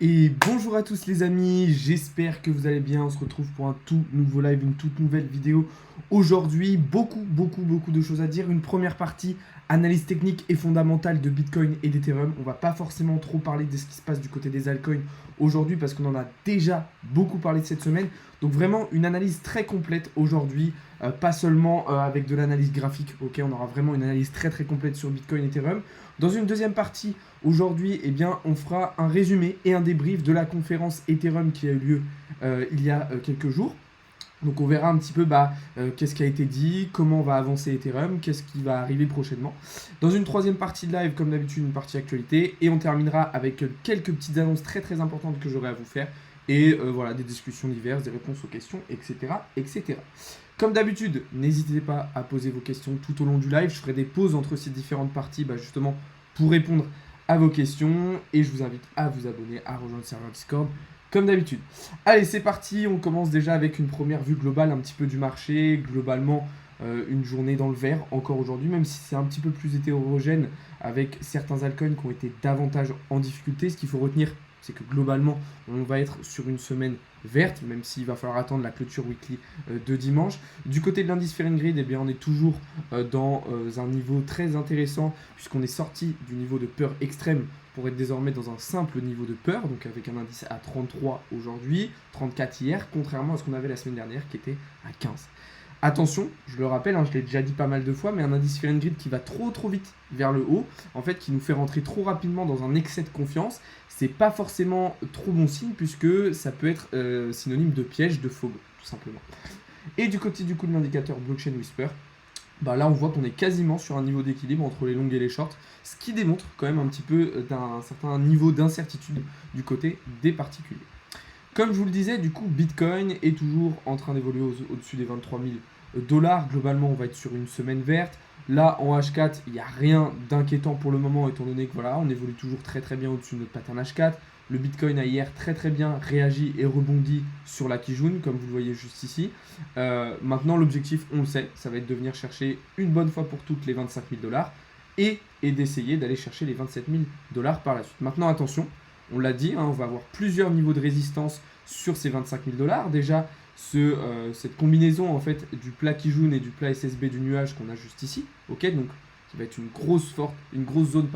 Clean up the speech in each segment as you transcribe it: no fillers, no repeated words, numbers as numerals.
Et bonjour à tous les amis, j'espère que vous allez bien. On se retrouve pour un tout nouveau live, une toute nouvelle vidéo. Aujourd'hui, beaucoup de choses à dire. Une première partie, analyse technique et fondamentale de Bitcoin et d'Ethereum. On va pas forcément trop parler de ce qui se passe du côté des altcoins aujourd'hui parce qu'on en a déjà beaucoup parlé cette semaine. Donc vraiment une analyse très complète aujourd'hui, pas seulement avec de l'analyse graphique. Ok, on aura vraiment une analyse très complète sur Bitcoin et Ethereum. Dans une deuxième partie, aujourd'hui, eh bien, on fera un résumé et un débrief de la conférence Ethereum qui a eu lieu il y a quelques jours. Donc on verra un petit peu qu'est-ce qui a été dit, comment va avancer Ethereum, qu'est-ce qui va arriver prochainement. Dans une troisième partie de live, comme d'habitude, une partie actualité. Et on terminera avec quelques petites annonces très importantes que j'aurai à vous faire. Et voilà, des discussions diverses, des réponses aux questions, etc. Comme d'habitude, n'hésitez pas à poser vos questions tout au long du live. Je ferai des pauses entre ces différentes parties justement pour répondre à vos questions. Et je vous invite à vous abonner, à rejoindre le serveur Discord comme d'habitude. Allez, c'est parti. On commence déjà avec une première vue globale un petit peu du marché. Globalement, une journée dans le vert encore aujourd'hui, même si c'est un petit peu plus hétérogène avec certains altcoins qui ont été davantage en difficulté. Ce qu'il faut retenir, c'est que globalement, on va être sur une semaine verte, même s'il va falloir attendre la clôture weekly de dimanche. Du côté de l'indice Fahrenheit, eh bien, on est toujours dans un niveau très intéressant, puisqu'on est sorti du niveau de peur extrême pour être désormais dans un simple niveau de peur, donc avec un indice à 33 aujourd'hui, 34 hier, contrairement à ce qu'on avait la semaine dernière qui était à 15. Attention, je le rappelle, je l'ai déjà dit pas mal de fois, mais un indice Fahrenheit qui va trop vite vers le haut, en fait, qui nous fait rentrer trop rapidement dans un excès de confiance, c'est pas forcément trop bon signe puisque ça peut être synonyme de piège, de fauve, tout simplement. Et du côté du coup de l'indicateur Blockchain Whisper, là on voit qu'on est quasiment sur un niveau d'équilibre entre les longues et les shorts, ce qui démontre quand même un petit peu d'un certain niveau d'incertitude du côté des particuliers. Comme je vous le disais, du coup, Bitcoin est toujours en train d'évoluer au-dessus des 23 000 dollars. Globalement, on va être sur une semaine verte. Là, en H4, il n'y a rien d'inquiétant pour le moment, étant donné que voilà, on évolue toujours très bien au-dessus de notre pattern H4. Le Bitcoin a hier très bien réagi et rebondi sur la Kijun, comme vous le voyez juste ici. Maintenant, l'objectif, on le sait, ça va être de venir chercher une bonne fois pour toutes les 25 000 dollars et d'essayer d'aller chercher les 27 000 dollars par la suite. Maintenant, attention, on l'a dit, on va avoir plusieurs niveaux de résistance sur ces 25 000 dollars. Déjà, cette combinaison en fait du plat Kijun et du plat SSB du nuage qu'on a juste ici, ok, donc qui va être une grosse zone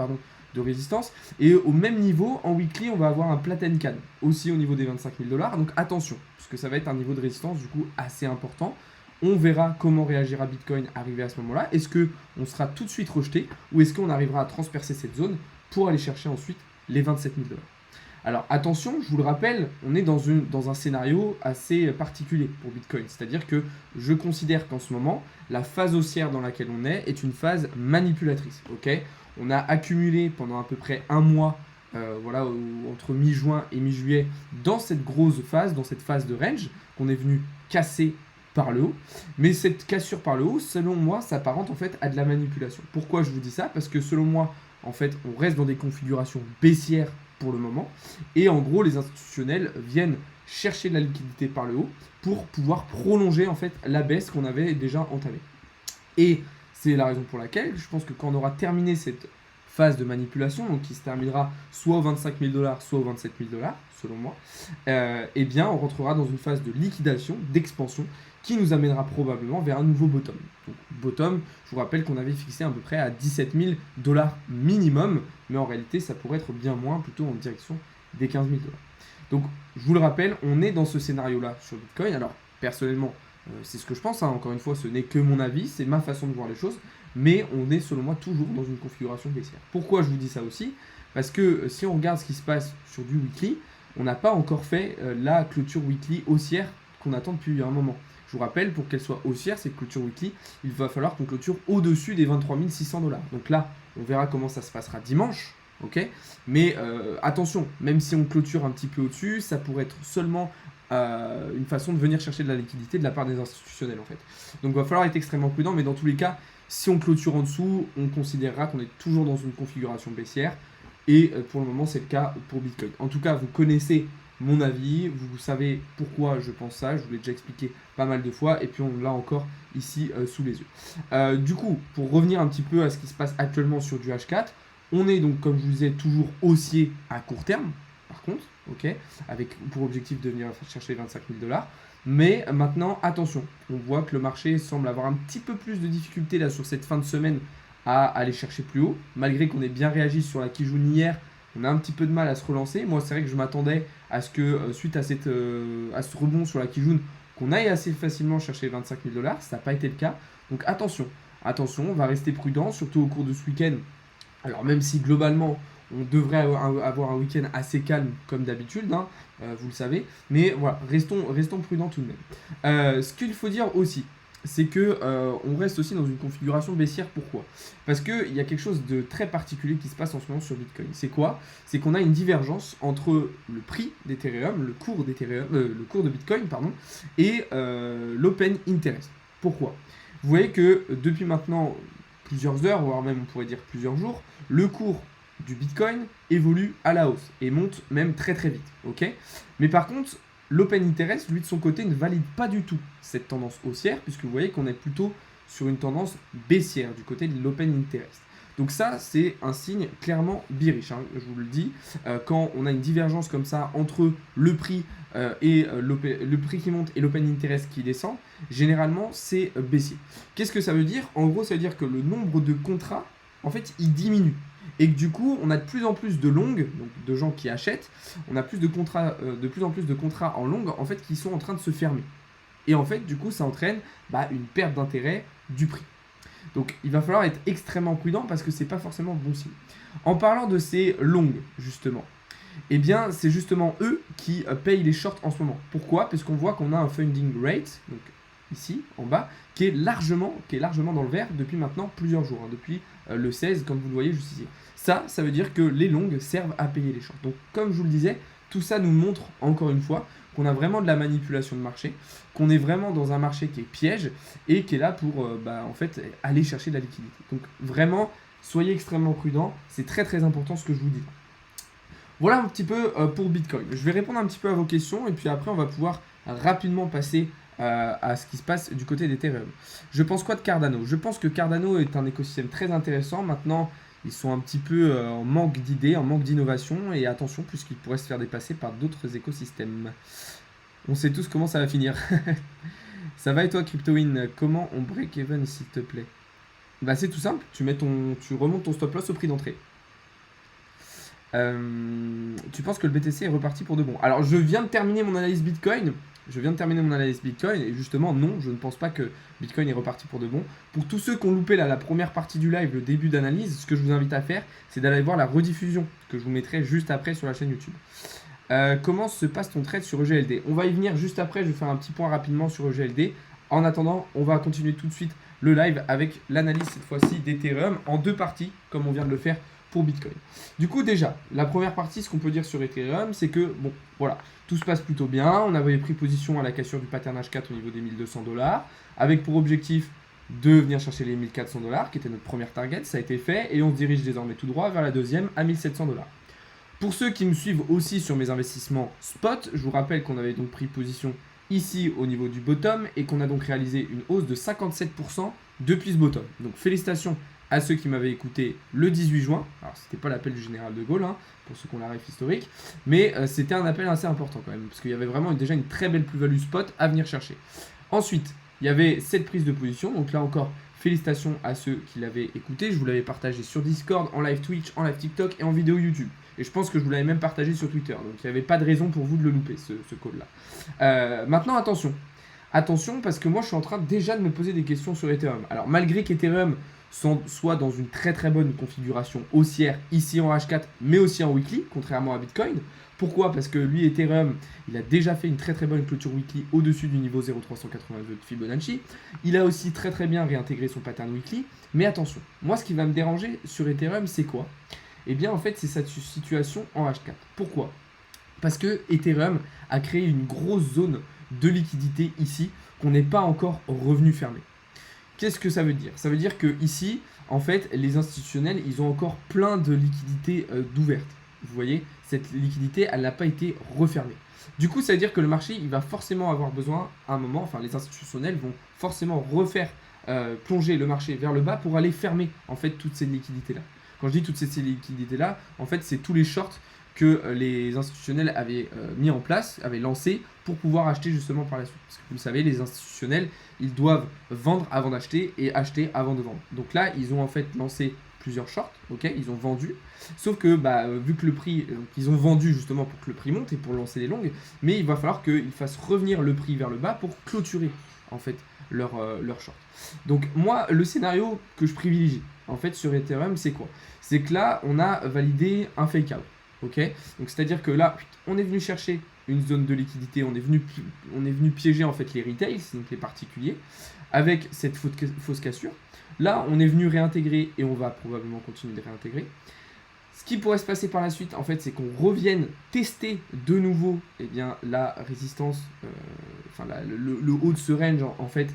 de résistance. Et au même niveau, en weekly, on va avoir un plat Tenkan, aussi au niveau des 25 000 dollars. Donc attention, puisque ça va être un niveau de résistance du coup assez important. On verra comment réagira Bitcoin arrivé à ce moment-là. Est-ce qu'on sera tout de suite rejeté ou est-ce qu'on arrivera à transpercer cette zone pour aller chercher ensuite les 27 000 dollars. Alors attention, je vous le rappelle, on est dans un scénario assez particulier pour Bitcoin. C'est-à-dire que je considère qu'en ce moment, la phase haussière dans laquelle on est une phase manipulatrice. Okay, on a accumulé pendant à peu près un mois, entre mi-juin et mi-juillet, dans cette grosse phase, dans cette phase de range, qu'on est venu casser par le haut. Mais cette cassure par le haut, selon moi, s'apparente en fait à de la manipulation. Pourquoi je vous dis ça? Parce que selon moi, en fait, on reste dans des configurations baissières pour le moment. Et en gros, les institutionnels viennent chercher de la liquidité par le haut pour pouvoir prolonger en fait la baisse qu'on avait déjà entamée. Et c'est la raison pour laquelle je pense que quand on aura terminé cette phase de manipulation, donc qui se terminera soit aux 25 000 dollars, soit aux 27 000 dollars, selon moi, eh bien on rentrera dans une phase de liquidation, d'expansion, qui nous amènera probablement vers un nouveau bottom. Donc bottom, je vous rappelle qu'on avait fixé à peu près à 17 000 dollars minimum, mais en réalité ça pourrait être bien moins, plutôt en direction des 15 000 dollars. Donc je vous le rappelle, on est dans ce scénario-là sur Bitcoin. Alors personnellement, c'est ce que je pense, encore une fois, ce n'est que mon avis, c'est ma façon de voir les choses, mais on est selon moi toujours dans une configuration baissière. Pourquoi je vous dis ça aussi? Parce que si on regarde ce qui se passe sur du weekly, on n'a pas encore fait la clôture weekly haussière qu'on attend depuis un moment. Je vous rappelle, pour qu'elle soit haussière, cette clôture weekly, il va falloir qu'on clôture au-dessus des 23 600 dollars. Donc là, on verra comment ça se passera dimanche. Ok, mais attention, même si on clôture un petit peu au-dessus, ça pourrait être seulement une façon de venir chercher de la liquidité de la part des institutionnels en fait. Donc il va falloir être extrêmement prudent, mais dans tous les cas, si on clôture en dessous, on considérera qu'on est toujours dans une configuration baissière, et pour le moment c'est le cas pour Bitcoin. En tout cas, vous connaissez mon avis, vous savez pourquoi je pense ça, je vous l'ai déjà expliqué pas mal de fois, et puis on l'a encore ici sous les yeux. Du coup, pour revenir un petit peu à ce qui se passe actuellement sur du H4, on est donc, comme je vous disais, toujours haussier à court terme. Par contre, ok, avec pour objectif de venir chercher 25 000 $. Mais maintenant, attention, on voit que le marché semble avoir un petit peu plus de difficultés là sur cette fin de semaine à aller chercher plus haut. Malgré qu'on ait bien réagi sur la Kijun hier, on a un petit peu de mal à se relancer. Moi, c'est vrai que je m'attendais à ce que, suite à ce rebond sur la Kijun, qu'on aille assez facilement chercher 25 000 $. Ça n'a pas été le cas. Donc attention, on va rester prudent, surtout au cours de ce week-end. Alors même si globalement, on devrait avoir un week-end assez calme comme d'habitude, hein, vous le savez. Mais voilà, restons prudents tout de même. Ce qu'il faut dire aussi, c'est que on reste aussi dans une configuration baissière. Pourquoi? Parce qu'il y a quelque chose de très particulier qui se passe en ce moment sur Bitcoin. C'est quoi? C'est qu'on a une divergence entre le prix d'Ethereum, le cours de Bitcoin, pardon, et l'open interest. Pourquoi? Vous voyez que depuis maintenant plusieurs heures, voire même on pourrait dire plusieurs jours, le cours du Bitcoin évolue à la hausse et monte même très très vite. Ok? Mais par contre, l'open interest, lui de son côté, ne valide pas du tout cette tendance haussière, puisque vous voyez qu'on est plutôt sur une tendance baissière du côté de l'open interest. Donc ça, c'est un signe clairement bearish, hein, je vous le dis. Quand on a une divergence comme ça entre le prix et le prix qui monte et l'open interest qui descend, généralement, c'est baissier. Qu'est-ce que ça veut dire? En gros, ça veut dire que le nombre de contrats, en fait, il diminue. Et que du coup, on a de plus en plus de longues, donc de gens qui achètent, on a plus de plus en plus de contrats en longue, en fait, qui sont en train de se fermer. Et en fait, du coup, ça entraîne une perte d'intérêt du prix. Donc, il va falloir être extrêmement prudent parce que c'est pas forcément bon signe. En parlant de ces longues, justement, eh bien, c'est justement eux qui payent les shorts en ce moment. Pourquoi? Parce qu'on voit qu'on a un funding rate, donc ici, en bas, qui est largement dans le vert depuis maintenant plusieurs jours, hein, depuis le 16, comme vous le voyez juste ici. Ça veut dire que les longues servent à payer les shorts. Donc, comme je vous le disais, tout ça nous montre, encore une fois, qu'on a vraiment de la manipulation de marché, qu'on est vraiment dans un marché qui est piège et qui est là pour en fait, aller chercher de la liquidité. Donc, vraiment, soyez extrêmement prudents. C'est très, très important ce que je vous dis. Voilà un petit peu pour Bitcoin. Je vais répondre un petit peu à vos questions et puis après, on va pouvoir rapidement passer à ce qui se passe du côté d'Ethereum. Je pense quoi de Cardano? Je pense que Cardano est un écosystème très intéressant. Maintenant, ils sont un petit peu en manque d'idées, en manque d'innovation. Et attention, puisqu'ils pourraient se faire dépasser par d'autres écosystèmes. On sait tous comment ça va finir. Ça va et toi, CryptoWin? Comment on break even, s'il te plaît? Bah, c'est tout simple. Tu remontes ton stop loss au prix d'entrée. Tu penses que le BTC est reparti pour de bon? Alors, je viens de terminer mon analyse Bitcoin. Et justement, non, je ne pense pas que Bitcoin est reparti pour de bon. Pour tous ceux qui ont loupé la première partie du live, le début d'analyse, ce que je vous invite à faire, c'est d'aller voir la rediffusion que je vous mettrai juste après sur la chaîne YouTube. Comment se passe ton trade sur EGLD? On va y venir juste après, je vais faire un petit point rapidement sur EGLD. En attendant, on va continuer tout de suite le live avec l'analyse cette fois-ci d'Ethereum en deux parties, comme on vient de le faire pour Bitcoin. Du coup, déjà, la première partie, ce qu'on peut dire sur Ethereum, c'est que, bon, voilà, tout se passe plutôt bien. On avait pris position à la cassure du pattern H4 au niveau des 1200 $, avec pour objectif de venir chercher les 1400 $, qui était notre première target. Ça a été fait, et on se dirige désormais tout droit vers la deuxième à 1700 $. Pour ceux qui me suivent aussi sur mes investissements spot, je vous rappelle qu'on avait donc pris position ici au niveau du bottom et qu'on a donc réalisé une hausse de 57% depuis ce bottom. Donc félicitations à ceux qui m'avaient écouté le 18 juin. Alors, c'était pas l'appel du général de Gaulle, hein, pour ceux qui ont la ref historique, mais c'était un appel assez important quand même, parce qu'il y avait vraiment déjà une très belle plus-value spot à venir chercher. Ensuite, il y avait cette prise de position, donc là encore, félicitations à ceux qui l'avaient écouté. Je vous l'avais partagé sur Discord, en live Twitch, en live TikTok et en vidéo YouTube. Et je pense que je vous l'avais même partagé sur Twitter, donc il n'y avait pas de raison pour vous de le louper, ce call-là. Maintenant, attention. Attention, parce que moi, je suis en train déjà de me poser des questions sur Ethereum. Alors, malgré qu'Ethereum soit dans une très très bonne configuration haussière ici en H4 mais aussi en weekly, contrairement à Bitcoin. Pourquoi? Parce que lui, Ethereum, il a déjà fait une très très bonne clôture weekly au-dessus du niveau 0,382 de Fibonacci. Il a aussi très très bien réintégré son pattern weekly. Mais attention, moi ce qui va me déranger sur Ethereum, c'est quoi? Eh bien en fait, c'est cette situation en H4. Pourquoi? Parce que Ethereum a créé une grosse zone de liquidité ici qu'on n'est pas encore revenu fermer. Qu'est-ce que ça veut dire? Ça veut dire que ici, en fait, les institutionnels, ils ont encore plein de liquidités d'ouvertes. Vous voyez, cette liquidité, elle n'a pas été refermée. Du coup, ça veut dire que le marché, il va forcément avoir besoin, à un moment, enfin, les institutionnels vont forcément refaire plonger le marché vers le bas pour aller fermer, en fait, toutes ces liquidités-là. Quand je dis toutes ces liquidités-là, en fait, c'est tous les shorts que les institutionnels avaient mis en place, avaient lancé pour pouvoir acheter justement par la suite. Parce que vous le savez, les institutionnels, ils doivent vendre avant d'acheter et acheter avant de vendre. Donc là, ils ont en fait lancé plusieurs shorts, ok, ils ont vendu, sauf que vu que le prix, ils ont vendu justement pour que le prix monte et pour lancer les longues, mais il va falloir qu'ils fassent revenir le prix vers le bas pour clôturer en fait leur short. Donc moi, le scénario que je privilégie en fait sur Ethereum, c'est quoi? C'est que là, on a validé un fake out, ok? Donc c'est-à-dire que là, on est venu chercher une zone de liquidité, on est venu piéger en fait les retails, donc les particuliers, avec cette fausse cassure. Là, on est venu réintégrer et on va probablement continuer de réintégrer. Ce qui pourrait se passer par la suite, en fait, c'est qu'on revienne tester de nouveau la résistance, le haut de ce range, en fait,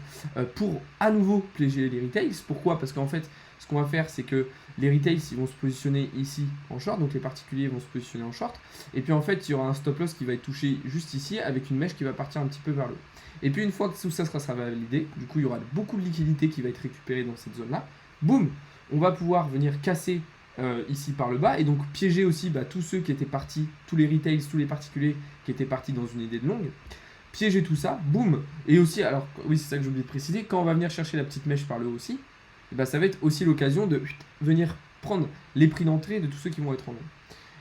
pour à nouveau piéger les retails. Pourquoi? Parce qu'en fait, ce qu'on va faire, c'est que les retails, ils vont se positionner ici en short, donc les particuliers vont se positionner en short. Et puis en fait, il y aura un stop loss qui va être touché juste ici avec une mèche qui va partir un petit peu vers le haut. Et puis une fois que tout ça sera validé, du coup, il y aura beaucoup de liquidité qui va être récupérée dans cette zone-là. Boum, on va pouvoir venir casser ici par le bas et donc piéger aussi tous ceux qui étaient partis, tous les retails, tous les particuliers qui étaient partis dans une idée de longue. Piéger tout ça, boum. Et aussi, alors oui, c'est ça que j'ai oublié de préciser, quand on va venir chercher la petite mèche par le haut aussi, ça va être aussi l'occasion de venir prendre les prix d'entrée de tous ceux qui vont être en long.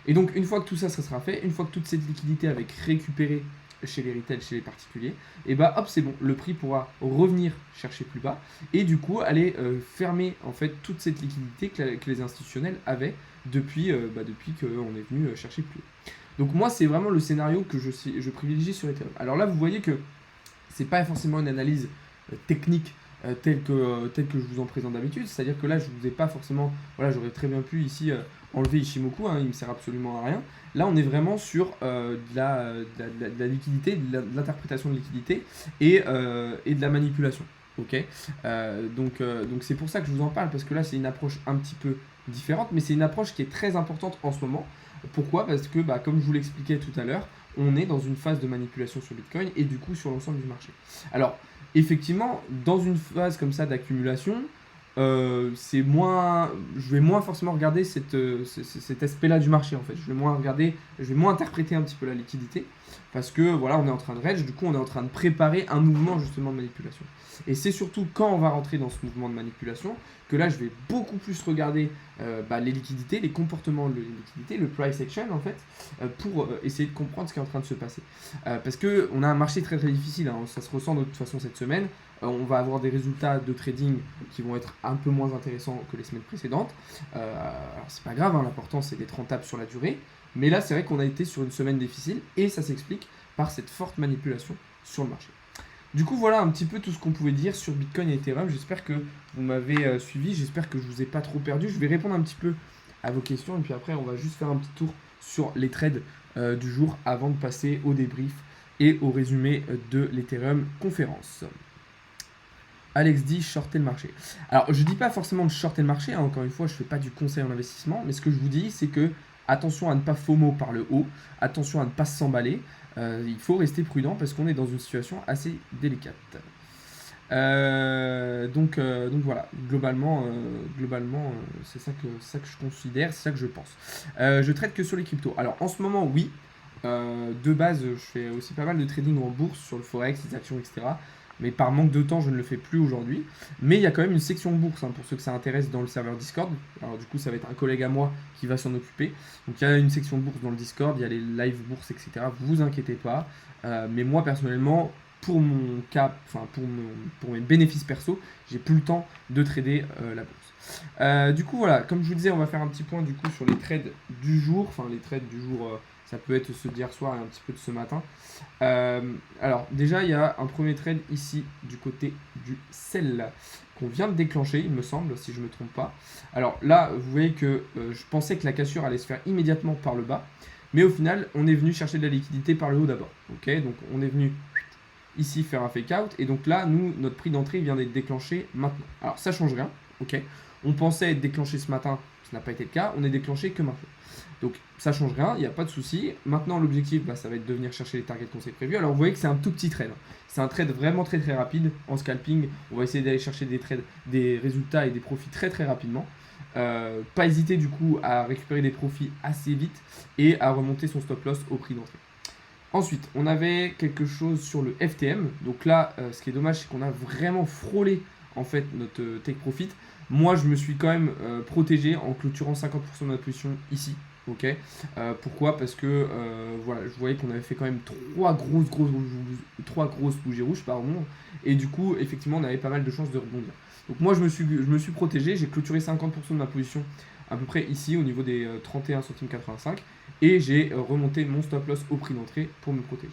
Et donc une fois que tout ça sera fait, une fois que toute cette liquidité avec récupérée chez les retail, chez les particuliers, et hop, c'est bon, le prix pourra revenir chercher plus bas et du coup aller fermer en fait toute cette liquidité que les institutionnels avaient depuis qu'on est venu chercher plus haut. Donc moi, c'est vraiment le scénario que je privilégie sur Ethereum. Alors là, vous voyez que c'est pas forcément une analyse technique tel que je vous en présente d'habitude, c'est-à-dire que là je vous ai pas forcément, voilà, j'aurais très bien pu ici enlever Ishimoku, il me sert absolument à rien. Là on est vraiment sur de la liquidité, de l'interprétation de liquidité et de la manipulation. Ok, donc c'est pour ça que je vous en parle, parce que là c'est une approche un petit peu différente, mais c'est une approche qui est très importante en ce moment. Pourquoi? Parce que comme je vous l'expliquais tout à l'heure, on est dans une phase de manipulation sur Bitcoin et du coup sur l'ensemble du marché. Alors effectivement, dans une phase comme ça d'accumulation, je vais moins forcément regarder cet aspect-là du marché en fait. Je vais moins interpréter un petit peu la liquidité, parce que voilà, on est en train de range, du coup on est en train de préparer un mouvement justement de manipulation. Et c'est surtout quand on va rentrer dans ce mouvement de manipulation que là je vais beaucoup plus regarder les liquidités, les comportements de liquidité, le price action en fait, pour essayer de comprendre ce qui est en train de se passer. Parce qu'on a un marché très très difficile, ça se ressent de toute façon cette semaine. On va avoir des résultats de trading qui vont être un peu moins intéressants que les semaines précédentes. Alors c'est pas grave, l'important c'est d'être rentable sur la durée. Mais là c'est vrai qu'on a été sur une semaine difficile et ça s'explique par cette forte manipulation sur le marché. Du coup voilà un petit peu tout ce qu'on pouvait dire sur Bitcoin et Ethereum. J'espère que vous m'avez suivi, j'espère que je vous ai pas trop perdu. Je vais répondre un petit peu à vos questions et puis après on va juste faire un petit tour sur les trades du jour avant de passer au débrief et au résumé de l'Ethereum conférence. Alex dit shorter le marché. Alors je dis pas forcément de shorter le marché, encore une fois je fais pas du conseil en investissement, mais ce que je vous dis c'est que attention à ne pas FOMO par le haut, attention à ne pas s'emballer, il faut rester prudent parce qu'on est dans une situation assez délicate. Donc voilà, globalement c'est ça que je considère, c'est ça que je pense. Je trade que sur les cryptos. Alors en ce moment oui, de base je fais aussi pas mal de trading en bourse sur le forex, les actions, etc. Mais par manque de temps, je ne le fais plus aujourd'hui. Mais il y a quand même une section bourse, pour ceux que ça intéresse, dans le serveur Discord. Alors du coup, ça va être un collègue à moi qui va s'en occuper. Donc il y a une section bourse dans le Discord, il y a les live bourses, etc. Vous inquiétez pas. Mais moi, personnellement, pour mon cas, pour mes bénéfices perso, j'ai plus le temps de trader la bourse. Du coup, voilà, comme je vous disais, on va faire un petit point du coup sur les trades du jour. Enfin, les trades du jour... ça peut être ceux d'hier soir et un petit peu de ce matin. Alors déjà, il y a un premier trade ici du côté du sel qu'on vient de déclencher, il me semble, si je ne me trompe pas. Alors là, vous voyez que je pensais que la cassure allait se faire immédiatement par le bas. Mais au final, on est venu chercher de la liquidité par le haut d'abord. Okay, donc on est venu ici faire un fake out. Et donc là, nous, notre prix d'entrée vient d'être déclenché maintenant. Alors ça change rien. Okay, on pensait être déclenché ce matin, ce n'a pas été le cas. On est déclenché que maintenant. Donc ça change rien, il n'y a pas de souci. Maintenant l'objectif, ça va être de venir chercher les targets qu'on s'est prévus. Alors vous voyez que c'est un tout petit trade. C'est un trade vraiment très très rapide. En scalping, on va essayer d'aller chercher des résultats et des profits très très rapidement. Pas hésiter du coup à récupérer des profits assez vite et à remonter son stop loss au prix d'entrée. Ensuite, on avait quelque chose sur le FTM. Donc là, ce qui est dommage, c'est qu'on a vraiment frôlé en fait notre take profit. Moi, je me suis quand même protégé en clôturant 50% de ma position ici. Ok. Pourquoi? Parce que voilà, je voyais qu'on avait fait quand même trois grosses bougies rouges, pardon. Et du coup, effectivement, on avait pas mal de chances de rebondir. Donc moi, je me suis protégé. J'ai clôturé 50% de ma position à peu près ici, au niveau des 31 centimes 85. Et j'ai remonté mon stop loss au prix d'entrée pour me protéger.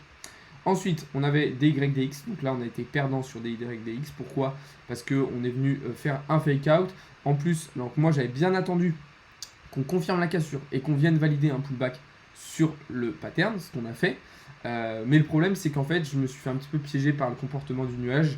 Ensuite, on avait des YDX. Donc là, on a été perdant sur des YDX. Pourquoi? Parce qu'on est venu faire un fake out. En plus, donc moi, j'avais bien attendu qu'on confirme la cassure et qu'on vienne valider un pullback sur le pattern, ce qu'on a fait. Mais le problème, c'est qu'en fait, je me suis fait un petit peu piéger par le comportement du nuage.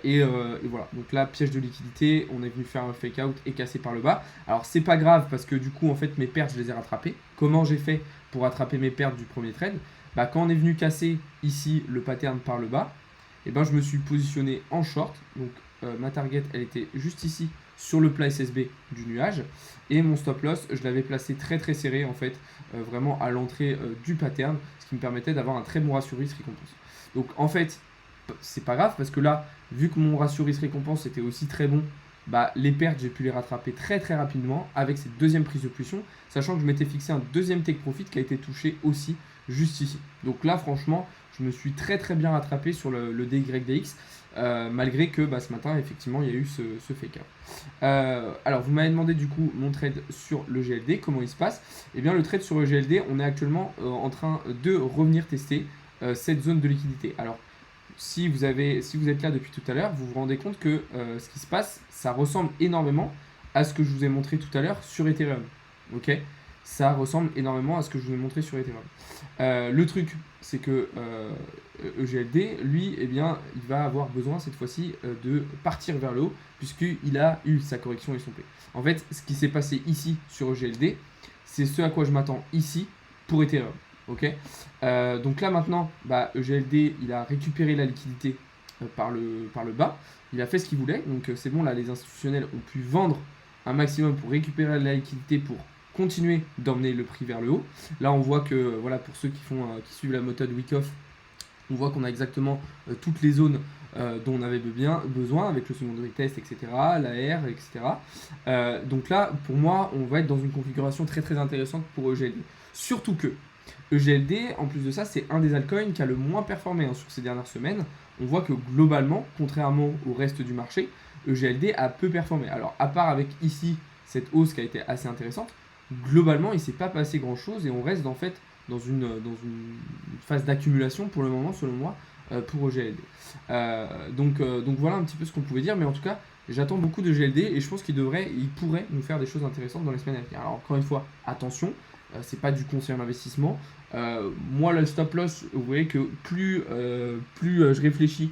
Et voilà. Donc là, piège de liquidité, on est venu faire un fake out et casser par le bas. Alors, c'est pas grave parce que du coup, en fait, mes pertes, je les ai rattrapées. Comment j'ai fait pour rattraper mes pertes du premier trade? Bah, quand on est venu casser ici le pattern par le bas, et ben, je me suis positionné en short. Donc, ma target, elle était juste ici sur le plat SSB du nuage. Et mon stop loss, je l'avais placé très très serré en fait, vraiment à l'entrée du pattern, ce qui me permettait d'avoir un très bon ratio risque-récompense. Donc en fait, c'est pas grave parce que là, vu que mon ratio risque-récompense était aussi très bon, bah, les pertes, j'ai pu les rattraper très très rapidement avec cette deuxième prise de position, sachant que je m'étais fixé un deuxième take profit qui a été touché aussi juste ici. Donc là, franchement, je me suis très très bien rattrapé sur le DYDX. Malgré que bah, ce matin, effectivement, il y a eu ce fake out. Alors, vous m'avez demandé du coup mon trade sur le GLD, comment il se passe. Eh bien, le trade sur le GLD, on est actuellement en train de revenir tester cette zone de liquidité. Alors, si vous êtes là depuis tout à l'heure, vous vous rendez compte que ce qui se passe, ça ressemble énormément à ce que je vous ai montré tout à l'heure sur Ethereum. Ok, ça ressemble énormément à ce que je vous ai montré sur Ethereum. Le truc, c'est que EGLD, lui, eh bien, il va avoir besoin cette fois-ci de partir vers le haut, puisqu'il a eu sa correction et son P. En fait, ce qui s'est passé ici sur EGLD, c'est ce à quoi je m'attends ici pour Ethereum. Ok. Donc là maintenant, bah, EGLD, il a récupéré la liquidité par le bas. Il a fait ce qu'il voulait. Donc c'est bon, là, les institutionnels ont pu vendre un maximum pour récupérer la liquidité pour continuer d'emmener le prix vers le haut. Là, on voit que, voilà, pour ceux qui suivent la méthode week-off, on voit qu'on a exactement toutes les zones dont on avait besoin avec le secondary test, etc., l'AR, etc. Donc là, pour moi, on va être dans une configuration très très intéressante pour EGLD. Surtout que EGLD, en plus de ça, c'est un des altcoins qui a le moins performé sur ces dernières semaines. On voit que globalement, contrairement au reste du marché, EGLD a peu performé. Alors, à part avec ici cette hausse qui a été assez intéressante, globalement, il ne s'est pas passé grand-chose et on reste en fait dans une phase d'accumulation pour le moment, selon moi, pour EGLD. Donc voilà un petit peu ce qu'on pouvait dire, mais en tout cas, j'attends beaucoup de GLD et je pense qu'il pourrait nous faire des choses intéressantes dans les semaines à venir. Alors encore une fois, attention, c'est pas du conseil en investissement. Moi, le stop loss, vous voyez que plus je réfléchis,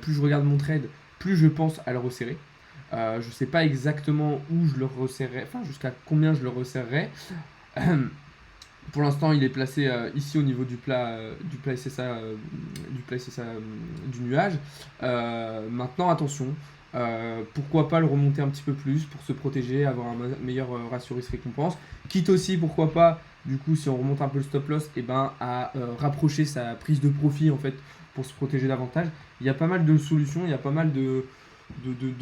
plus je regarde mon trade, plus je pense à le resserrer. Je ne sais pas exactement où je le resserrerai, enfin jusqu'à combien je le resserrerai. Pour l'instant, il est placé ici au niveau du plat SSA, du nuage. Maintenant, attention, pourquoi pas le remonter un petit peu plus pour se protéger, avoir un meilleur ratio risque-récompense. Quitte aussi, pourquoi pas, du coup, si on remonte un peu le stop loss, et ben, à rapprocher sa prise de profit en fait pour se protéger davantage. Il y a pas mal de solutions, il y a pas mal de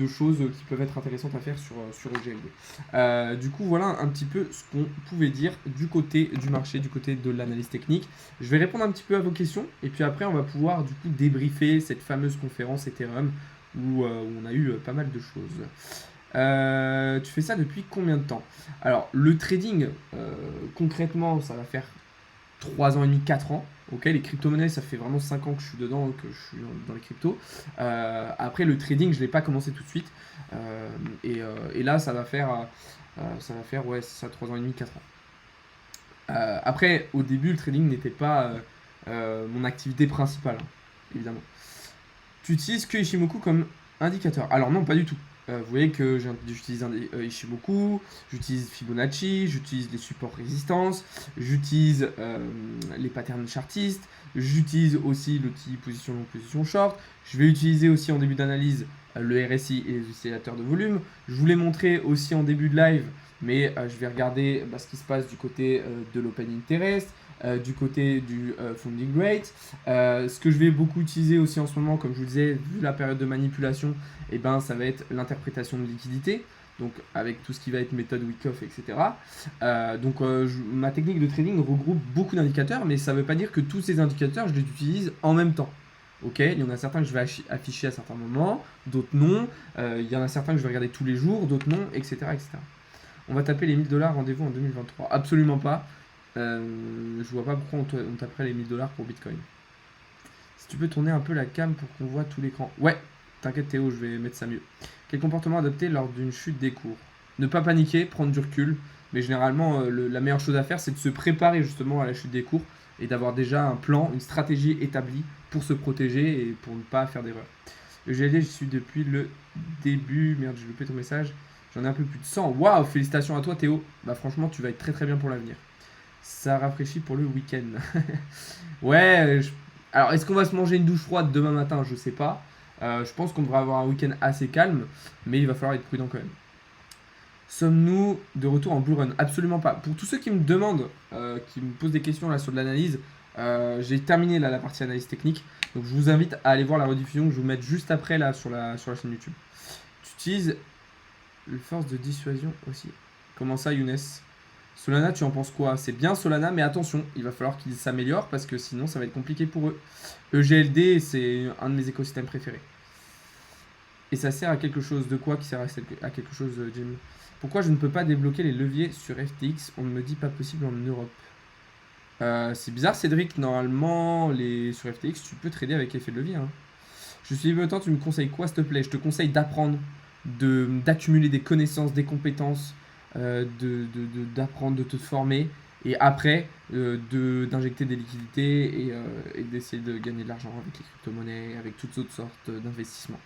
choses qui peuvent être intéressantes à faire sur EGLD. Du coup, voilà un petit peu ce qu'on pouvait dire du côté du marché, du côté de l'analyse technique. Je vais répondre un petit peu à vos questions et puis après, on va pouvoir du coup débriefer cette fameuse conférence Ethereum où on a eu pas mal de choses. Tu fais ça depuis combien de temps? Alors, le trading, concrètement, ça va faire 3 ans et demi, 4 ans. Ok, les crypto-monnaies, ça fait vraiment 5 ans que je suis dedans, que je suis dans les cryptos. Après, le trading, je ne l'ai pas commencé tout de suite. Et là, ça va faire ouais, ça, 3 ans et demi, 4 ans. Après, au début, le trading n'était pas mon activité principale, hein, évidemment. Tu utilises que Ishimoku comme indicateur? Alors non, pas du tout. Vous voyez que j'utilise Ishimoku, j'utilise Fibonacci, j'utilise les supports résistance, j'utilise les patterns chartistes, j'utilise aussi l'outil position long, position short. Je vais utiliser aussi en début d'analyse le RSI et les oscillateurs de volume. Je vous l'ai montré aussi en début de live, mais je vais regarder ce qui se passe du côté de l'open interest, du côté du funding rate. Ce que je vais beaucoup utiliser aussi en ce moment, comme je vous disais, vu la période de manipulation, et ça va être l'interprétation de liquidité, donc avec tout ce qui va être méthode week-off, etc. Ma technique de trading regroupe beaucoup d'indicateurs, mais ça ne veut pas dire que tous ces indicateurs, je les utilise en même temps. Ok, il y en a certains que je vais afficher à certains moments, d'autres non. Il y en a certains que je vais regarder tous les jours, d'autres non, etc., etc. On va taper les 1000 $, rendez-vous en 2023. Absolument pas. Je vois pas pourquoi on taperait les 1000 $ pour Bitcoin. Si tu peux tourner un peu la cam pour qu'on voit tout l'écran. Ouais, t'inquiète Théo, je vais mettre ça mieux. Quel comportement adopter lors d'une chute des cours? Ne pas paniquer, prendre du recul. Mais généralement, la meilleure chose à faire, c'est de se préparer justement à la chute des cours et d'avoir déjà un plan, une stratégie établie pour se protéger et pour ne pas faire d'erreur. Le GLD, j'y suis depuis le début. Merde, j'ai loupé ton message. J'en ai un peu plus de 100. Waouh, félicitations à toi Théo. Bah franchement, tu vas être très très bien pour l'avenir. Ça rafraîchit pour le week-end. Ouais, alors est-ce qu'on va se manger une douche froide demain matin? Je sais pas. Je pense qu'on devrait avoir un week-end assez calme, mais il va falloir être prudent quand même. Sommes-nous de retour en bull run? Absolument pas. Pour tous ceux qui me demandent, qui me posent des questions là sur de l'analyse, j'ai terminé là, la partie analyse technique. Donc je vous invite à aller voir la rediffusion que je vais vous mettre juste après là sur la chaîne YouTube. Tu utilises le force de dissuasion aussi. Comment ça Younes? Solana, tu en penses quoi? C'est bien Solana, mais attention, il va falloir qu'ils s'améliorent parce que sinon ça va être compliqué pour eux. EGLD, c'est un de mes écosystèmes préférés. Et ça sert à quelque chose. De quoi qui sert à quelque chose, Jim? Pourquoi je ne peux pas débloquer les leviers sur FTX? On ne me dit pas possible en Europe. C'est bizarre Cédric, normalement sur FTX tu peux trader avec effet de levier. Hein. Je suis libre de temps, tu me conseilles quoi s'il te plaît? Je te conseille d'apprendre, d'accumuler des connaissances, des compétences, d'apprendre, de te former et après d'injecter des liquidités et d'essayer de gagner de l'argent avec les crypto-monnaies, avec toutes autres sortes d'investissements.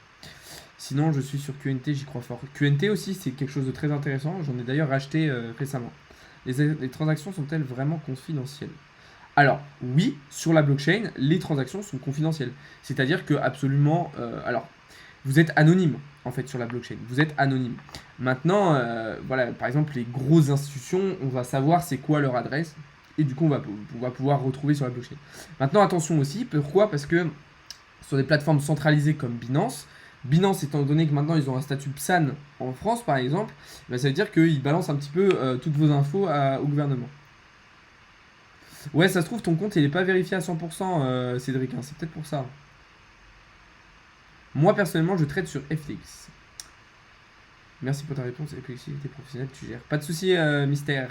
Sinon, je suis sur QNT, j'y crois fort. QNT aussi, c'est quelque chose de très intéressant. J'en ai d'ailleurs racheté récemment. Les transactions sont-elles vraiment confidentielles? Alors, oui, sur la blockchain, les transactions sont confidentielles. C'est-à-dire que absolument... alors, vous êtes anonyme, en fait, sur la blockchain. Vous êtes anonyme. Maintenant, voilà, par exemple, les grosses institutions, on va savoir c'est quoi leur adresse. Et du coup, on va pouvoir retrouver sur la blockchain. Maintenant, attention aussi. Pourquoi? Parce que sur des plateformes centralisées comme Binance, étant donné que maintenant ils ont un statut PSAN en France par exemple, ça veut dire qu'ils balancent un petit peu toutes vos infos au gouvernement. Ouais, ça se trouve ton compte il n'est pas vérifié à 100% Cédric, hein, c'est peut-être pour ça. Moi personnellement je trade sur FTX. Merci pour ta réponse, effectivité professionnelle, tu gères. Pas de souci mystère.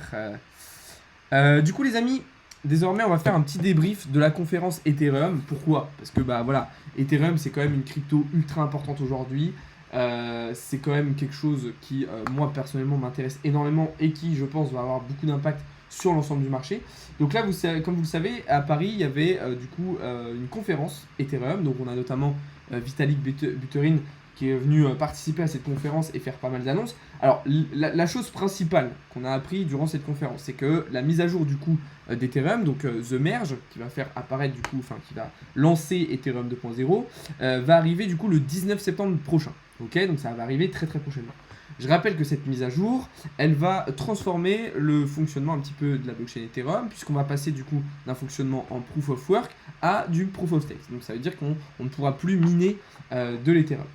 Du coup les amis, désormais on va faire un petit débrief de la conférence Ethereum. Pourquoi? Parce que voilà, Ethereum c'est quand même une crypto ultra importante aujourd'hui. C'est quand même quelque chose qui moi personnellement m'intéresse énormément et qui je pense va avoir beaucoup d'impact sur l'ensemble du marché. Donc là comme vous le savez, à Paris il y avait une conférence Ethereum. Donc on a notamment Vitalik Buterin qui est venu participer à cette conférence et faire pas mal d'annonces. Alors, la chose principale qu'on a appris durant cette conférence, c'est que la mise à jour du coup d'Ethereum, donc The Merge, qui va faire apparaître du coup, enfin qui va lancer Ethereum 2.0, va arriver du coup le 19 septembre prochain. Ok, donc ça va arriver très très prochainement. Je rappelle que cette mise à jour, elle va transformer le fonctionnement un petit peu de la blockchain Ethereum, puisqu'on va passer du coup d'un fonctionnement en Proof of Work à du Proof of Stake. Donc ça veut dire qu'on ne pourra plus miner de l'Ethereum.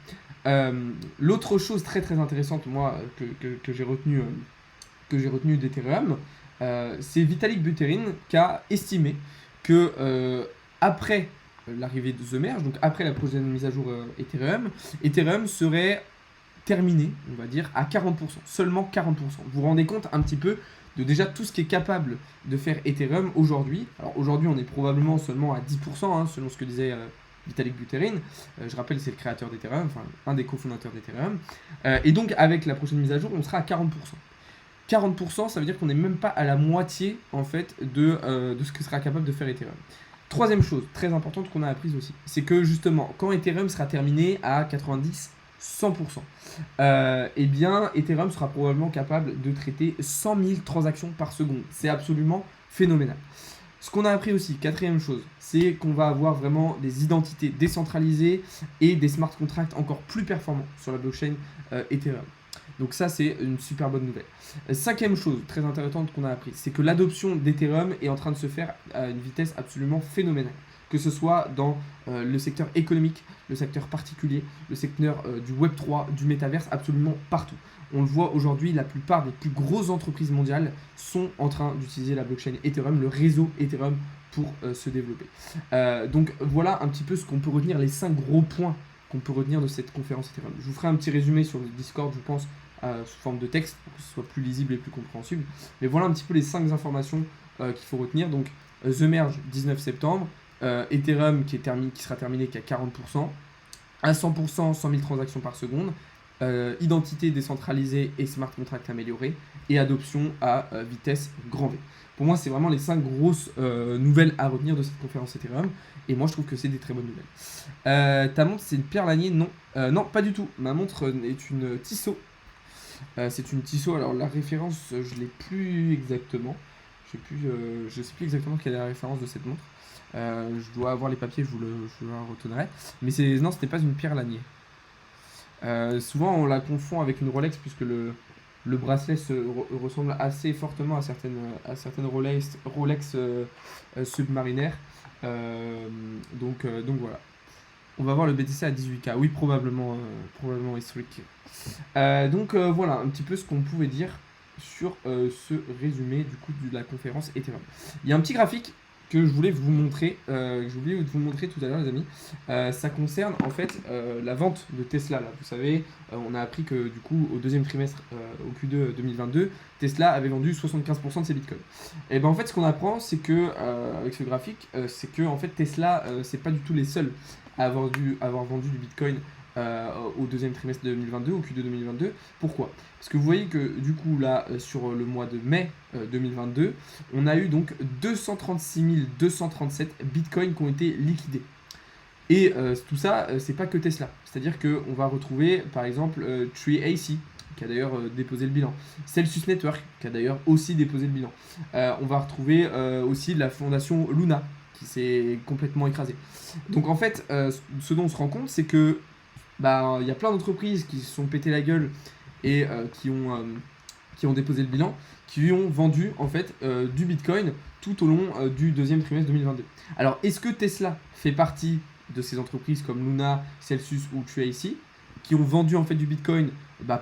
L'autre chose très très intéressante moi que j'ai retenu d'Ethereum, c'est Vitalik Buterin qui a estimé que après l'arrivée de The Merge, donc après la prochaine mise à jour Ethereum serait terminé, on va dire, à 40%, seulement 40%. Vous vous rendez compte un petit peu de déjà tout ce qui est capable de faire Ethereum aujourd'hui. Alors aujourd'hui on est probablement seulement à 10%, hein, selon ce que disait Vitalik Buterin, je rappelle c'est le créateur d'Ethereum, enfin un des cofondateurs d'Ethereum, et donc avec la prochaine mise à jour on sera à 40%. 40% ça veut dire qu'on n'est même pas à la moitié en fait de ce que sera capable de faire Ethereum. Troisième chose très importante qu'on a apprise aussi, c'est que justement quand Ethereum sera terminé à 90 100%. Eh bien, Ethereum sera probablement capable de traiter 100 000 transactions par seconde. C'est absolument phénoménal. Ce qu'on a appris aussi, quatrième chose, c'est qu'on va avoir vraiment des identités décentralisées et des smart contracts encore plus performants sur la blockchain Ethereum. Donc ça, c'est une super bonne nouvelle. Cinquième chose très intéressante qu'on a appris, c'est que l'adoption d'Ethereum est en train de se faire à une vitesse absolument phénoménale. Que ce soit dans le secteur économique, le secteur particulier, le secteur du Web3, du métaverse, absolument partout. On le voit aujourd'hui, la plupart des plus grosses entreprises mondiales sont en train d'utiliser la blockchain Ethereum, le réseau Ethereum pour se développer. Donc voilà un petit peu ce qu'on peut retenir, les 5 gros points qu'on peut retenir de cette conférence Ethereum. Je vous ferai un petit résumé sur le Discord, je pense, sous forme de texte, pour que ce soit plus lisible et plus compréhensible. Mais voilà un petit peu les 5 informations qu'il faut retenir. Donc The Merge, 19 septembre. Ethereum qui sera terminé qu'à 40%. À 100%, 100 000 transactions par seconde. Identité décentralisée et smart contract amélioré. Et adoption à vitesse grand V. Pour moi, c'est vraiment les 5 grosses nouvelles à retenir de cette conférence Ethereum. Et moi, je trouve que c'est des très bonnes nouvelles. Ta montre, c'est une pierre lanier? Non. Non, pas du tout. Ma montre est une Tissot. C'est une Tissot. Alors, la référence, je ne l'ai plus exactement. Je ne sais plus exactement quelle est la référence de cette montre. Je dois avoir les papiers, je vous la retournerai. Mais non, ce n'est pas une pierre lanier. Souvent, on la confond avec une Rolex, puisque le bracelet ressemble assez fortement à certaines Rolex submarinaires. Donc voilà. On va voir le BTC à 18K. Oui, probablement historique. Donc voilà un petit peu ce qu'on pouvait dire sur ce résumé du coup de la conférence Ethereum. Il y a un petit graphique que je voulais vous montrer, tout à l'heure les amis. Ça concerne en fait la vente de Tesla. Là. Vous savez, on a appris que du coup au deuxième trimestre, au Q2 2022, Tesla avait vendu 75% de ses bitcoins. Et ben en fait ce qu'on apprend c'est que avec ce graphique, c'est que en fait Tesla c'est pas du tout les seuls à avoir vendu du bitcoin au deuxième trimestre 2022, au Q2 2022. Pourquoi? Parce que vous voyez que du coup là sur le mois de mai 2022, on a eu donc 236 237 bitcoins qui ont été liquidés. Et tout ça, c'est pas que Tesla. C'est-à-dire qu'on va retrouver par exemple TreeAC qui a d'ailleurs déposé le bilan. Celsius Network qui a d'ailleurs aussi déposé le bilan. On va retrouver aussi la fondation Luna qui s'est complètement écrasée. Donc en fait, ce dont on se rend compte, c'est que il y a plein d'entreprises qui se sont pété la gueule et qui ont déposé le bilan, qui ont vendu en fait du Bitcoin tout au long du deuxième trimestre 2022. Alors est-ce que Tesla fait partie de ces entreprises comme Luna, Celsius ou TreeAC qui ont vendu en fait du Bitcoin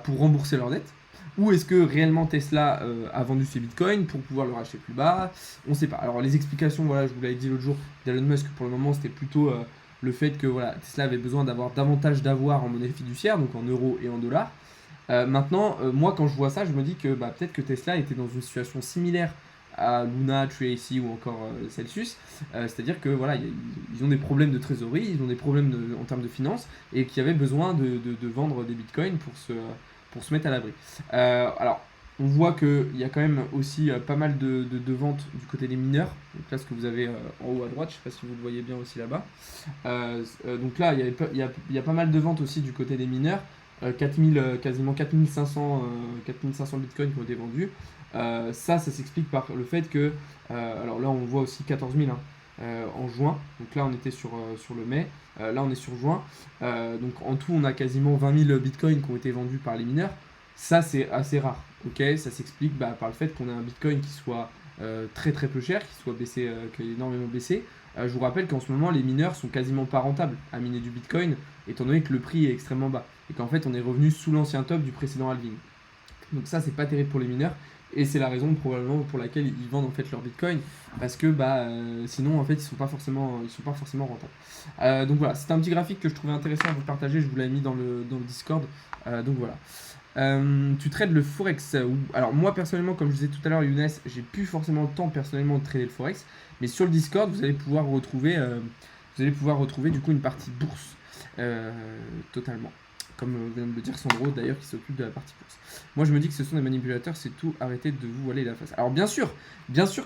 pour rembourser leurs dettes? Ou est-ce que réellement Tesla a vendu ses bitcoins pour pouvoir le racheter plus bas? On ne sait pas. Alors les explications, voilà, je vous l'avais dit l'autre jour d'Elon Musk, pour le moment c'était plutôt le fait que voilà, Tesla avait besoin d'avoir davantage d'avoir en monnaie fiduciaire, donc en euros et en dollars. Maintenant, moi quand je vois ça, je me dis que peut-être que Tesla était dans une situation similaire à Luna, TreeAC ou encore Celsius. C'est-à-dire que voilà, ils ont des problèmes de trésorerie, ils ont des problèmes en termes de finances et qui avaient besoin de vendre des bitcoins pour se mettre à l'abri. Alors, on voit qu'il y a quand même aussi pas mal de ventes du côté des mineurs. Donc là, ce que vous avez en haut à droite, je ne sais pas si vous le voyez bien aussi là-bas. Donc là, il y a pas mal de ventes aussi du côté des mineurs. Quasiment 4500 bitcoins qui ont été vendus. Ça s'explique par le fait que, alors là on voit aussi 14 000 en juin, donc là on était sur le mai, là on est sur juin, donc en tout on a quasiment 20 000 bitcoins qui ont été vendus par les mineurs. Ça c'est assez rare, ok, ça s'explique par le fait qu'on a un bitcoin qui soit très très peu cher, qui soit baissé, qui ait énormément baissé. Je vous rappelle qu'en ce moment les mineurs sont quasiment pas rentables à miner du bitcoin, étant donné que le prix est extrêmement bas, et qu'en fait on est revenu sous l'ancien top du précédent halving. Donc ça c'est pas terrible pour les mineurs. Et c'est la raison probablement pour laquelle ils vendent en fait leur bitcoin, parce que sinon en fait ils sont pas forcément rentables. Donc voilà, c'est un petit graphique que je trouvais intéressant à vous partager, je vous l'ai mis dans le Discord. Donc voilà. Tu trades le forex. Alors moi personnellement, comme je disais tout à l'heure, Younes, j'ai plus forcément le temps personnellement de trader le forex, mais sur le Discord vous allez pouvoir retrouver du coup une partie bourse totalement. Comme vient de le dire Sandro d'ailleurs, qui s'occupe de la partie bourse. Moi je me dis que ce sont des manipulateurs, c'est tout, arrêtez de vous voiler la face. Alors bien sûr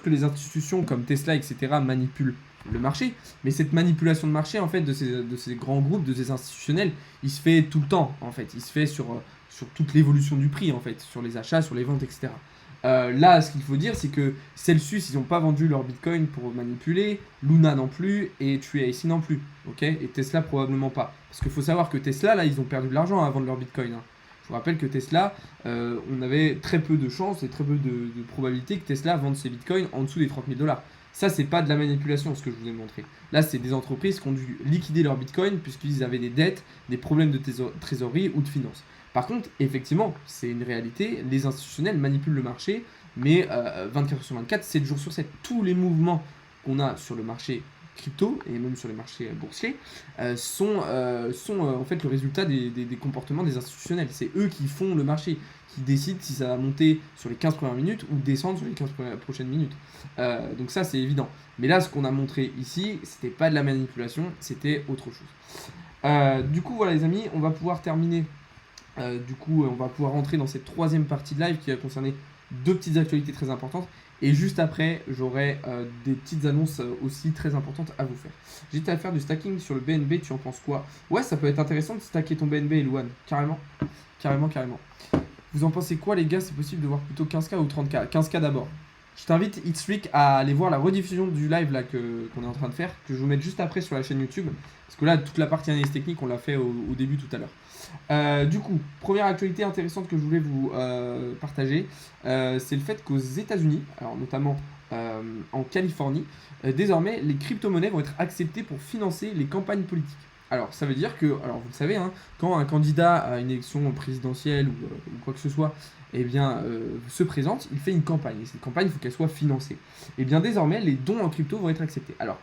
que les institutions comme Tesla, etc. manipulent le marché. Mais cette manipulation de marché, en fait, de ces grands groupes, de ces institutionnels, il se fait tout le temps, en fait. Il se fait sur toute l'évolution du prix, en fait, sur les achats, sur les ventes, etc. Là, ce qu'il faut dire, c'est que Celsius, ils n'ont pas vendu leur Bitcoin pour manipuler, Luna non plus, et TrueAC non plus, ok. Et Tesla probablement pas. Parce qu'il faut savoir que Tesla, là, ils ont perdu de l'argent à vendre leur Bitcoin, hein. Je vous rappelle que Tesla, on avait très peu de chances et très peu de probabilité que Tesla vende ses Bitcoins en dessous des 30 000 $. Ça, c'est pas de la manipulation, ce que je vous ai montré. Là, c'est des entreprises qui ont dû liquider leur Bitcoin puisqu'ils avaient des dettes, des problèmes de trésorerie ou de finances. Par contre, effectivement, c'est une réalité, les institutionnels manipulent le marché, mais 24 heures sur 24, 7 jours sur 7, tous les mouvements qu'on a sur le marché crypto et même sur les marchés boursiers sont en fait le résultat des comportements des institutionnels. C'est eux qui font le marché, qui décident si ça va monter sur les 15 premières minutes ou descendre sur les 15 prochaines minutes. Donc ça, c'est évident. Mais là, ce qu'on a montré ici, c'était pas de la manipulation, c'était autre chose. Du coup, voilà les amis, on va pouvoir terminer. On va pouvoir rentrer dans cette troisième partie de live qui va concerner deux petites actualités très importantes. Et juste après, j'aurai des petites annonces aussi très importantes à vous faire. J'étais à faire du stacking sur le BNB, tu en penses quoi? Ouais, ça peut être intéressant de stacker ton BNB, Elouane. Carrément. Carrément, carrément. Vous en pensez quoi, les gars? C'est possible de voir plutôt 15K ou 30K? 15K d'abord. Je t'invite, Xtrick, à aller voir la rediffusion du live là qu'on est en train de faire, que je vais vous mettre juste après sur la chaîne YouTube. Parce que là, toute la partie analyse technique, on l'a fait au début tout à l'heure. Du coup, première actualité intéressante que je voulais vous partager, c'est le fait qu'aux États-Unis, alors notamment en Californie, désormais les crypto-monnaies vont être acceptées pour financer les campagnes politiques. Alors, ça veut dire que, alors vous le savez, hein, quand un candidat à une élection présidentielle ou quoi que ce soit, eh bien, se présente, il fait une campagne. Et cette campagne, il faut qu'elle soit financée. Et bien, désormais, les dons en crypto vont être acceptés. Alors,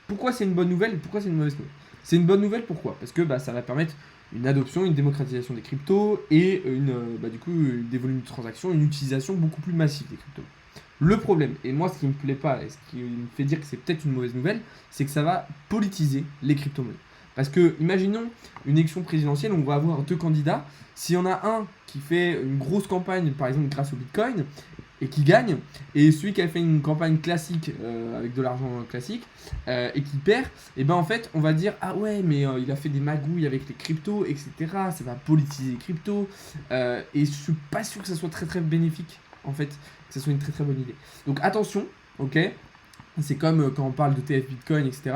pourquoi c'est une bonne nouvelle? Pourquoi c'est une mauvaise nouvelle? C'est une bonne nouvelle, pourquoi? Parce que ça va permettre une adoption, une démocratisation des cryptos et des volumes de transactions, une utilisation beaucoup plus massive des cryptos. Le problème, et moi ce qui me plaît pas et ce qui me fait dire que c'est peut-être une mauvaise nouvelle, c'est que ça va politiser les crypto-monnaies. Parce que, imaginons une élection présidentielle où on va avoir deux candidats. S'il y en a un qui fait une grosse campagne, par exemple grâce au Bitcoin, et qui gagne, et celui qui a fait une campagne classique, avec de l'argent classique, et qui perd, et ben en fait, on va dire, ah ouais, mais il a fait des magouilles avec les cryptos, etc. Ça va politiser les cryptos, et je suis pas sûr que ça soit très très bénéfique, en fait, que ça soit une très très bonne idée. Donc attention, ok, c'est comme quand on parle de TF Bitcoin, etc.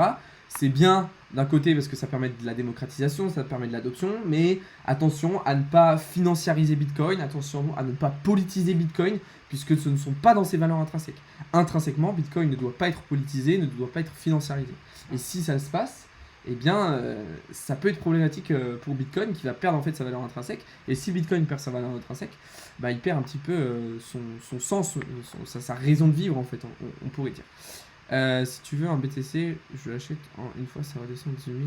C'est bien d'un côté parce que ça permet de la démocratisation, ça permet de l'adoption, mais attention à ne pas financiariser Bitcoin, attention à ne pas politiser Bitcoin, puisque ce ne sont pas dans ses valeurs intrinsèques. Intrinsèquement, Bitcoin ne doit pas être politisé, ne doit pas être financiarisé. Et si ça se passe, eh bien, ça peut être problématique pour Bitcoin qui va perdre en fait sa valeur intrinsèque. Et si Bitcoin perd sa valeur intrinsèque, il perd un petit peu son sens, sa raison de vivre en fait, on pourrait dire. Si tu veux un BTC, je l'achète en une fois, ça redescend de 18 000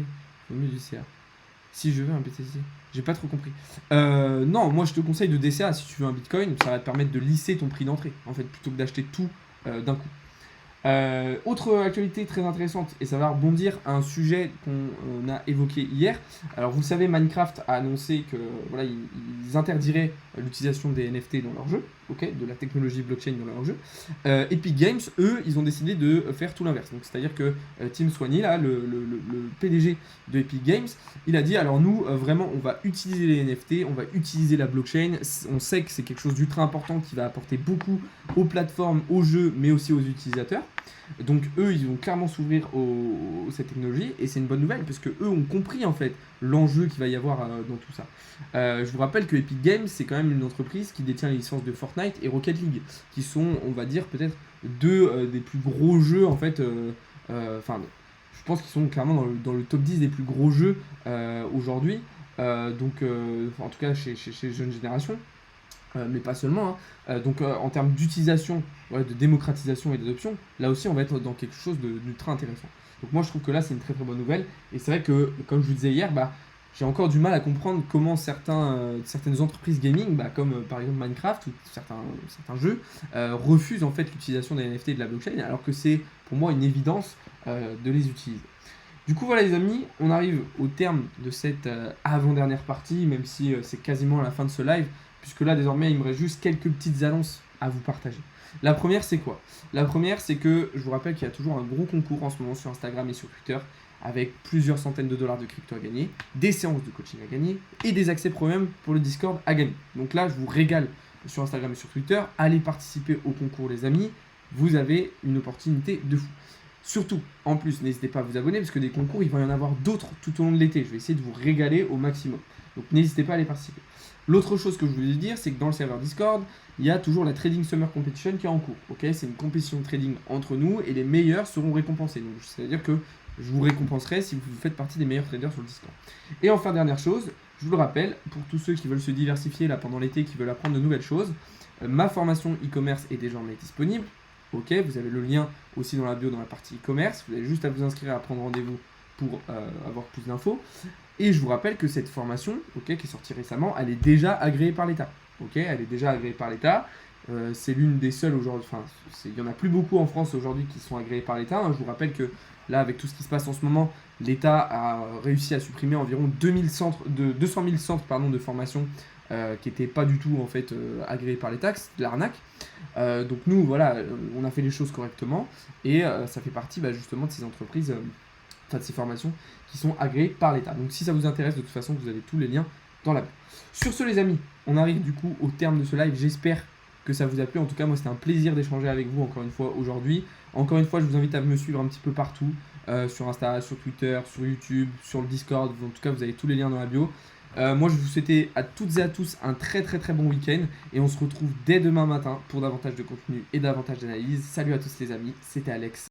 au mieux du CA. Si je veux un BTC, j'ai pas trop compris. Non, moi je te conseille de DCA si tu veux un Bitcoin, ça va te permettre de lisser ton prix d'entrée en fait, plutôt que d'acheter tout d'un coup. Autre actualité très intéressante, et ça va rebondir à un sujet qu'on a évoqué hier. Alors vous savez, Minecraft a annoncé que voilà, ils interdiraient l'utilisation des NFT dans leur jeu, ok, de la technologie blockchain dans leur jeu. Epic Games, eux, ils ont décidé de faire tout l'inverse. Donc c'est-à-dire que Tim Sweeney, là, le PDG de Epic Games, il a dit alors nous vraiment on va utiliser les NFT, on va utiliser la blockchain. On sait que c'est quelque chose d'ultra important qui va apporter beaucoup aux plateformes, aux jeux, mais aussi aux utilisateurs. Donc eux, ils vont clairement s'ouvrir à cette technologie et c'est une bonne nouvelle parce que eux ont compris en fait l'enjeu qu'il va y avoir dans tout ça. Je vous rappelle que Epic Games, c'est quand même une entreprise qui détient les licences de Fortnite et Rocket League, qui sont, on va dire, peut-être deux des plus gros jeux en fait. Je pense qu'ils sont clairement dans le top 10 des plus gros jeux aujourd'hui. En tout cas chez les jeunes générations. Mais pas seulement. En termes d'utilisation, de démocratisation et d'adoption, là aussi on va être dans quelque chose d'ultra intéressant. Donc moi je trouve que là c'est une très très bonne nouvelle. Et c'est vrai que, comme je vous disais hier, j'ai encore du mal à comprendre comment certaines entreprises gaming, comme par exemple Minecraft ou certains jeux, refusent en fait l'utilisation des NFT et de la blockchain, alors que c'est pour moi une évidence de les utiliser. Du coup voilà les amis, on arrive au terme de cette avant-dernière partie, même si c'est quasiment la fin de ce live, puisque là désormais il me reste juste quelques petites annonces à vous partager. La première, c'est quoi? La première, c'est que je vous rappelle qu'il y a toujours un gros concours en ce moment sur Instagram et sur Twitter avec plusieurs centaines de dollars de crypto à gagner, des séances de coaching à gagner et des accès premium pour le Discord à gagner. Donc là, je vous régale sur Instagram et sur Twitter. Allez participer au concours, les amis. Vous avez une opportunité de fou. Surtout, en plus, n'hésitez pas à vous abonner parce que des concours, il va y en avoir d'autres tout au long de l'été. Je vais essayer de vous régaler au maximum. Donc n'hésitez pas à aller participer. L'autre chose que je voulais dire, c'est que dans le serveur Discord, il y a toujours la Trading Summer Competition qui est en cours. Okay, c'est une compétition de trading entre nous et les meilleurs seront récompensés. Donc c'est-à-dire que je vous récompenserai si vous faites partie des meilleurs traders sur le Discord. Et enfin, dernière chose, je vous le rappelle, pour tous ceux qui veulent se diversifier là pendant l'été, qui veulent apprendre de nouvelles choses, ma formation e-commerce est désormais disponible. Ok, vous avez le lien aussi dans la bio dans la partie e-commerce. Vous avez juste à vous inscrire à prendre rendez-vous pour avoir plus d'infos. Et je vous rappelle que cette formation, qui est sortie récemment, elle est déjà agréée par l'État. Elle est déjà agréée par l'État. C'est l'une des seules aujourd'hui, il n'y en a plus beaucoup en France aujourd'hui qui sont agréés par l'État. Je vous rappelle que là, avec tout ce qui se passe en ce moment, l'État a réussi à supprimer environ 200 000 centres de formation qui n'étaient pas du tout en fait agréés par l'État, c'était de l'arnaque. Donc nous, voilà, on a fait les choses correctement et ça fait partie justement de ces entreprises, de ces formations qui sont agréées par l'État. Donc si ça vous intéresse, de toute façon, vous avez tous les liens dans la bio. Sur ce, les amis, on arrive du coup au terme de ce live. J'espère que ça vous a plu. En tout cas, moi, c'était un plaisir d'échanger avec vous encore une fois aujourd'hui. Encore une fois, je vous invite à me suivre un petit peu partout, sur Insta, sur Twitter, sur YouTube, sur le Discord. En tout cas, vous avez tous les liens dans la bio. Moi, je vous souhaite à toutes et à tous un très très très bon week-end. Et on se retrouve dès demain matin pour davantage de contenu et davantage d'analyse. Salut à tous les amis, c'était Alex.